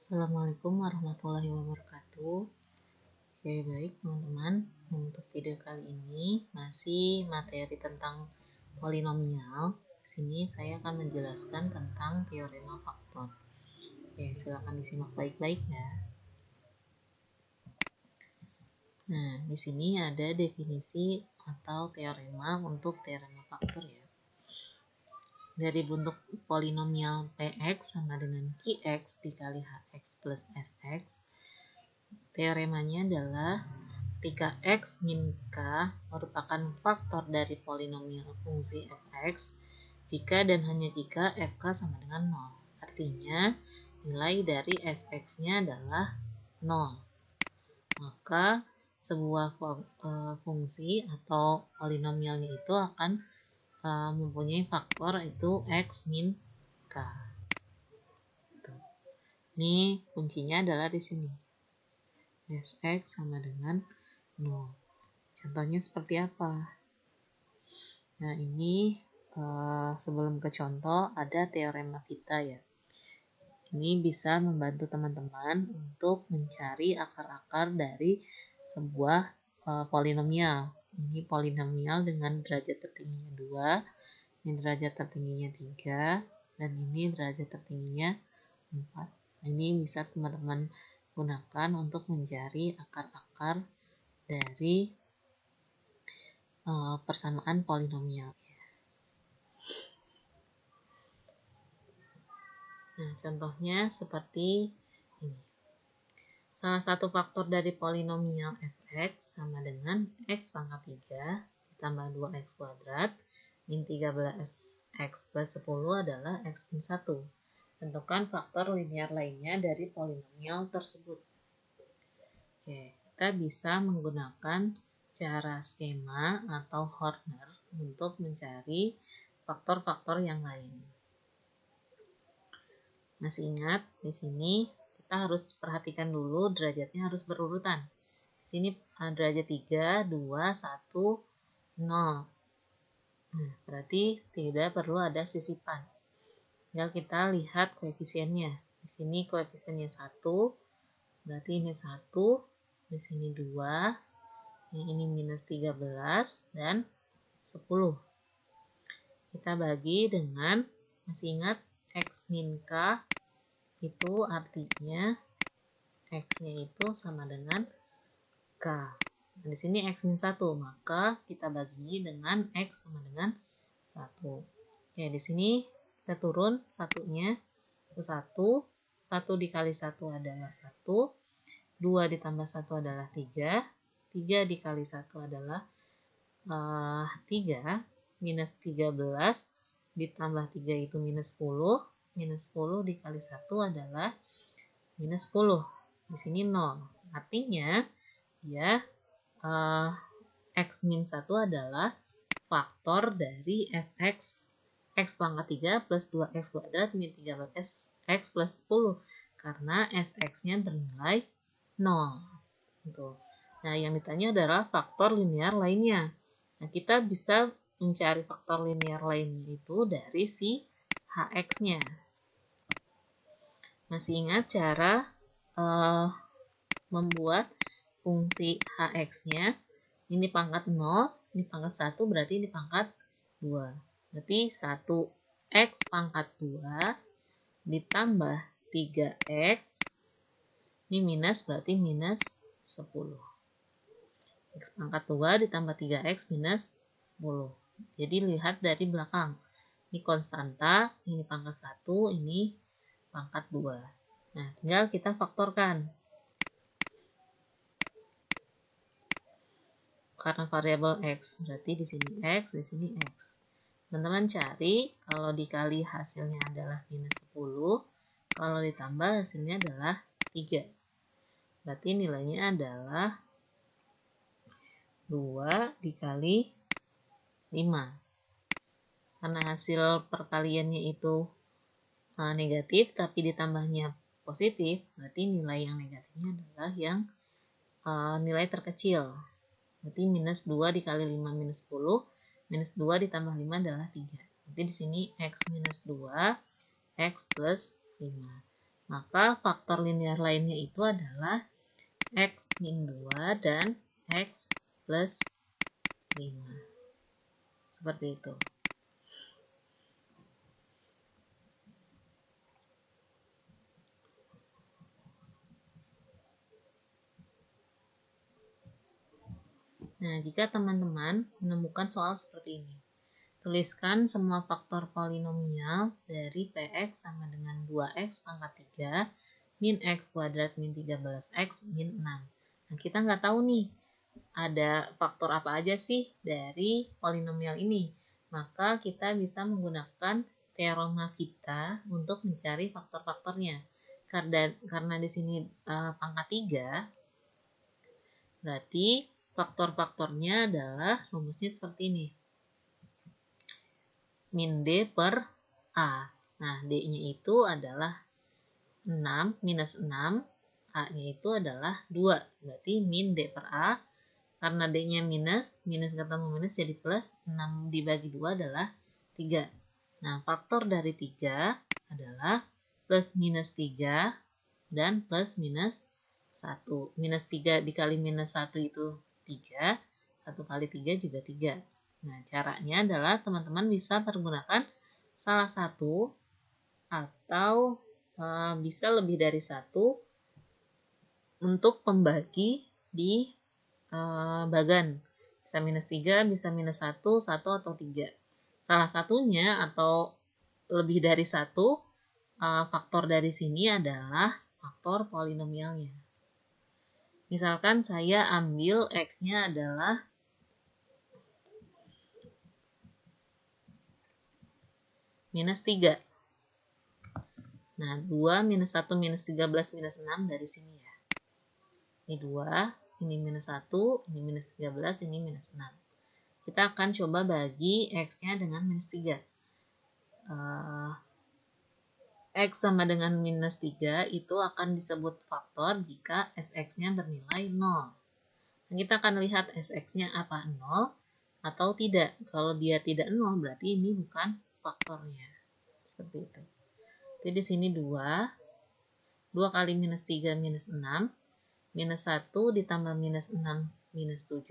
Assalamualaikum warahmatullahi wabarakatuh. Oke, baik teman-teman. Untuk video kali ini masih materi tentang polinomial. Di sini saya akan menjelaskan tentang teorema faktor. Oke, silakan disimak baik-baik ya. Nah, di sini ada definisi atau teorema untuk teorema faktor ya. Dari bentuk polinomial Px sama dengan Qx dikali Hx plus Sx, teoremanya adalah ketika x min k merupakan faktor dari polinomial fungsi fx jika dan hanya jika fk sama dengan 0. Artinya nilai dari sx-nya adalah 0. Maka sebuah fungsi atau polinomialnya itu akan mempunyai faktor itu x min k. Ini kuncinya adalah di sini. Sx sama dengan 0. Contohnya seperti apa? Nah, ini sebelum ke contoh ada teorema kita ya. Ini bisa membantu teman-teman untuk mencari akar-akar dari sebuah polinomial. Ini polinomial dengan derajat tertingginya 2, ini derajat tertingginya 3, dan ini derajat tertingginya 4. Ini bisa teman-teman gunakan untuk mencari akar-akar dari persamaan polinomial. Nah, contohnya seperti ini. Salah satu faktor dari polinomial fx sama dengan x pangkat 3 ditambah 2x kuadrat min 13x plus 10 adalah x min 1. Tentukan faktor linear lainnya dari polinomial tersebut. Oke, kita bisa menggunakan cara skema atau Horner untuk mencari faktor-faktor yang lain. Masih ingat di sini kita harus perhatikan dulu derajatnya harus berurutan. Di sini derajat 3, 2, 1, 0. Nah, berarti tidak perlu ada sisipan. Tinggal kita lihat koefisiennya. Di sini koefisiennya 1, berarti ini 1, di sini 2, ini minus 13 dan 10. Kita bagi dengan, masih ingat x min k itu artinya x-nya itu sama dengan k. Nah, di sini x min 1, maka kita bagi dengan x sama dengan 1. Ya, di sini kita turun satunya ke 1. 1 dikali 1 adalah 1. 2 ditambah 1 adalah 3. 3 dikali 1 adalah 3. Minus 13 ditambah 3 itu minus 10. Minus 10 dikali 1 adalah minus 10. Di sini 0. Artinya ya x min 1 adalah faktor dari fx x pangkat 3 plus 2x kuadrat min 13x plus 10 karena sx-nya bernilai 0. Nah, yang ditanya adalah faktor linear lainnya. Nah, kita bisa mencari faktor linear lainnya itu dari si hx-nya. Masih ingat cara membuat fungsi hx-nya? Ini pangkat 0, ini pangkat 1, berarti ini pangkat 2. Berarti 1x pangkat 2 ditambah 3x, ini minus berarti minus 10. X pangkat 2 ditambah 3x minus 10. Jadi lihat dari belakang. Ini konstanta, ini pangkat 1, ini pangkat 2. Nah, tinggal kita faktorkan. Karena variabel x, berarti di sini x, di sini x. Teman-teman cari, kalau dikali hasilnya adalah minus 10, kalau ditambah hasilnya adalah 3. Berarti nilainya adalah 2 dikali 5. Karena hasil perkaliannya itu negatif, tapi ditambahnya positif, berarti nilai yang negatifnya adalah yang nilai terkecil. Berarti minus 2 dikali 5 minus 10, minus 2 ditambah 5 adalah 3. Berarti di sini x minus 2, x plus 5. Maka faktor linear lainnya itu adalah X min 2 dan X plus 5. Seperti itu. Nah, jika teman-teman menemukan soal seperti ini, tuliskan semua faktor polinomial dari Px sama dengan 2x pangkat 3 min x kuadrat min 13x min 6. Nah, kita nggak tahu nih, ada faktor apa aja sih dari polinomial ini. Maka kita bisa menggunakan teorema kita untuk mencari faktor-faktornya. Karena di sini pangkat 3, berarti faktor-faktornya adalah rumusnya seperti ini. Min D per A. Nah, D-nya itu adalah 6 minus 6, A-nya itu adalah 2. Berarti min D per A. Karena D-nya minus ketemu minus jadi plus, 6 dibagi 2 adalah 3. Nah, faktor dari 3 adalah plus minus 3 dan plus minus 1. Minus 3 dikali minus 1 itu 3. 1 kali 3 juga 3. Nah, caranya adalah teman-teman bisa pergunakan salah satu atau bisa lebih dari satu untuk pembagi di bagan. Bisa minus 3, bisa minus 1, 1 atau 3. Salah satunya atau lebih dari satu faktor dari sini adalah faktor polinomialnya. Misalkan saya ambil X-nya adalah minus 3. Nah, 2 minus 1 minus 13 minus 6 dari sini ya. Ini 2, ini minus 1, ini minus 13, ini minus 6. Kita akan coba bagi X-nya dengan minus 3. X sama dengan minus 3 itu akan disebut faktor jika Sx-nya bernilai 0. Nah, kita akan lihat Sx-nya apa 0 atau tidak. Kalau dia tidak 0 berarti ini bukan faktornya. Seperti itu. Jadi di sini 2. 2 kali minus 3 minus 6. Minus 1 ditambah minus 6 minus 7.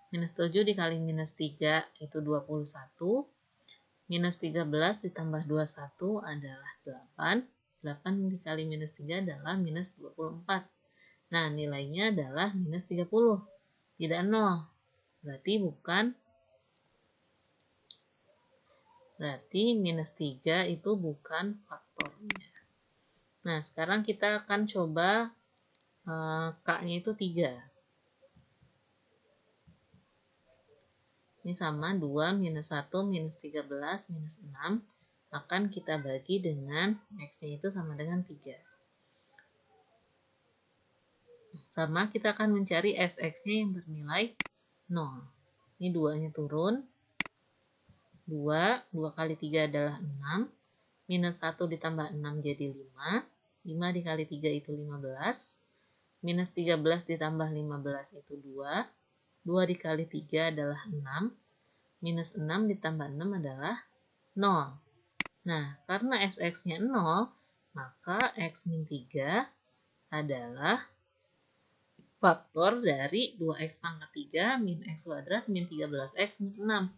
Minus 7 dikali minus 3 itu 21. Minus 13 ditambah 21 adalah 8. 8 dikali minus 3 adalah minus 24. Nah, nilainya adalah minus 30. Tidak 0. Berarti minus 3 itu bukan faktornya. Nah, sekarang kita akan coba K-nya itu 3. Ini sama 2 minus 1 minus 13 minus 6 akan kita bagi dengan X-nya itu sama dengan 3. Sama kita akan mencari Sx-nya yang bernilai 0. Ini 2-nya turun. 2 kali 3 adalah 6. Minus 1 ditambah 6 jadi 5. 5 dikali 3 itu 15. Minus 13 ditambah 15 itu 2. 2 dikali 3 adalah 6. Minus 6 ditambah 6 adalah 0. Nah, karena Sx-nya 0, maka X min 3 adalah faktor dari 2x pangkat 3 min x kuadrat min 13x min 6.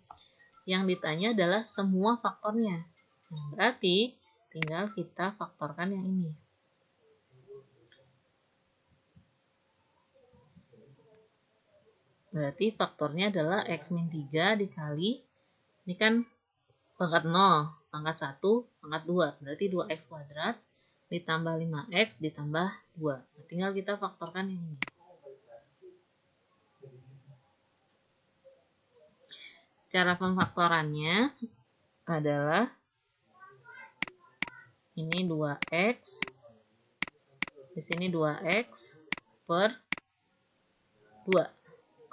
Yang ditanya adalah semua faktornya. Nah, berarti tinggal kita faktorkan yang ini. Berarti faktornya adalah X min 3 dikali, ini kan pangkat 0, pangkat 1, pangkat 2. Berarti 2x kuadrat ditambah 5x ditambah 2. Nah, tinggal kita faktorkan yang ini. Cara pemfaktorannya adalah ini 2x, di sini 2x per 2.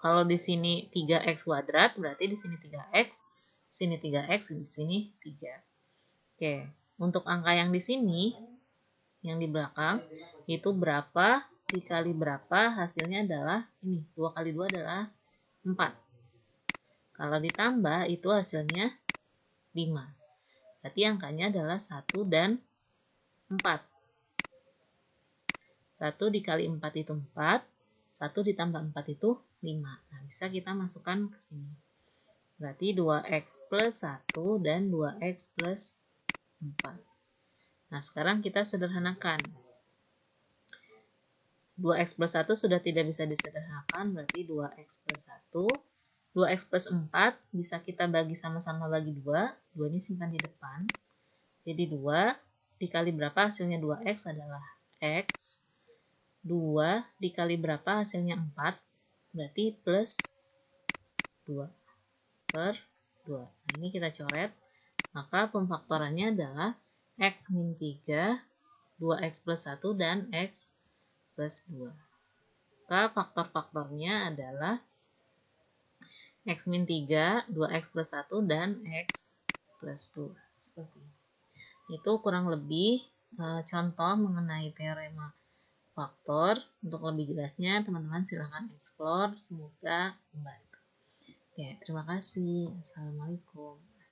Kalau di sini 3x kuadrat, berarti di sini 3x, sini 3x, di sini 3. Oke, untuk angka yang di sini, yang di belakang, itu berapa dikali berapa, hasilnya adalah ini, 2 kali 2 adalah 4. Kalau ditambah, itu hasilnya 5. Berarti angkanya adalah 1 dan 4. 1 dikali 4 itu 4, 1 ditambah 4 itu 5. Nah, bisa kita masukkan ke sini. Berarti 2x plus 1 dan 2x plus 4. Nah, sekarang kita sederhanakan. 2x plus 1 sudah tidak bisa disederhanakan, berarti 2x plus 1. 2x plus 4 bisa kita bagi sama-sama bagi 2. 2 ini simpan di depan. Jadi 2 dikali berapa hasilnya 2x adalah x. 2 dikali berapa hasilnya 4, berarti plus 2 per 2. Nah, ini kita coret. Maka pemfaktorannya adalah x min 3, 2x plus 1, dan x plus 2. Maka faktor-faktornya adalah x min 3, 2x plus 1, dan x plus 2. Seperti ini. Itu kurang lebih contoh mengenai teorema faktor. Untuk lebih jelasnya, teman-teman silahkan explore. Semoga membantu. Oke, terima kasih. Assalamualaikum.